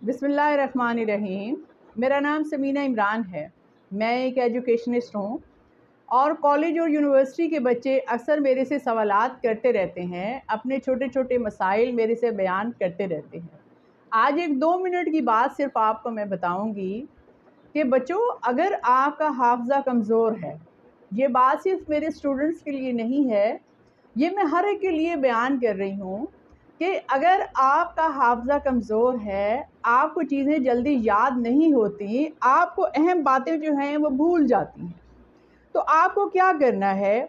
बिस्मिल्लाहिर्रहमानिर्रहीम। मेरा नाम समीना इमरान है। मैं एक एजुकेशनिस्ट हूँ और कॉलेज और यूनिवर्सिटी के बच्चे अक्सर मेरे से सवालात करते रहते हैं, अपने छोटे छोटे मसाइल मेरे से बयान करते रहते हैं। आज एक 2 मिनट की बात सिर्फ आपको मैं बताऊँगी कि बच्चों, अगर आपका हाफ़ज़ा कमज़ोर है, ये बात सिर्फ मेरे स्टूडेंट्स के लिए नहीं है, ये मैं हर एक के लिए बयान कर रही हूँ कि अगर आपका हाफ़ज़ा कमज़ोर है, आपको चीज़ें जल्दी याद नहीं होती, आपको अहम बातें जो हैं वो भूल जाती हैं, तो आपको क्या करना है,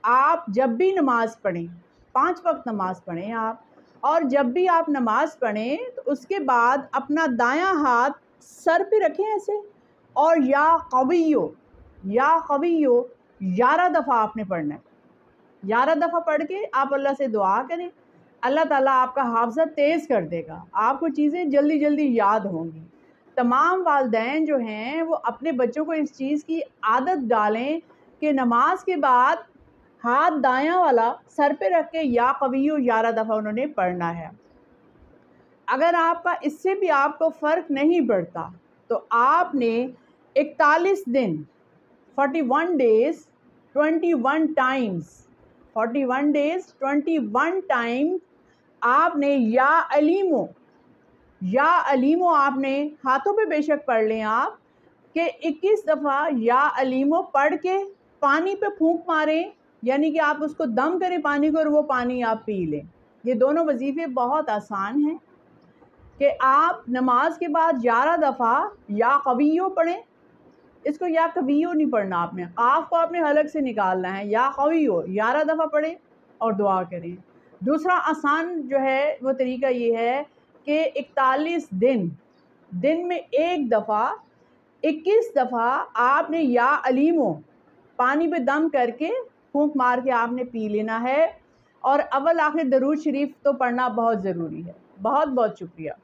आप जब भी नमाज़ पढ़ें, 5 वक्त नमाज़ पढ़ें आप, और जब भी आप नमाज़ पढ़ें तो उसके बाद अपना दायां हाथ सर पे रखें ऐसे, और या क़वियो 11 दफ़ा आपने पढ़ना है। 11 दफ़ा पढ़ के आप अल्लाह से दुआ करें, अल्लाह ताला आपका हाफ़ज़ा तेज़ कर देगा, आपको चीज़ें जल्दी जल्दी याद होंगी। तमाम वालिदैन जो हैं वो अपने बच्चों को इस चीज़ की आदत डालें कि नमाज के बाद हाथ दायां वाला सर पे रख के या क़वियो 11 दफ़ा उन्होंने पढ़ना है। अगर आपका इससे भी आपको फ़र्क नहीं पड़ता तो आपने 41 दिन 41 डेज़ 21 टाइम्स 41 डेज़ 21 टाइम आपने या अलीमो आपने हाथों पे बेशक पढ़ लें आप कि 21 दफ़ा या अलीमो पढ़ के पानी पे फूंक मारें, यानी कि आप उसको दम करें पानी को और वो पानी आप पी लें। ये दोनों वजीफ़े बहुत आसान हैं कि आप नमाज के बाद 11 दफ़ा या क़वियो पढ़ें। इसको या कवियो नहीं पढ़ना, आपने काफ को आपने अलग से निकालना है। या क़वियो 11 दफ़ा पढ़ें और दुआ करें। दूसरा आसान जो है वो तरीका ये है कि 41 दिन में एक दफ़ा 21 दफ़ा आपने या अलीमो पानी पे दम करके फूंक मार के आपने पी लेना है, और अव्वल आखिर दरूद शरीफ तो पढ़ना बहुत ज़रूरी है। बहुत बहुत शुक्रिया।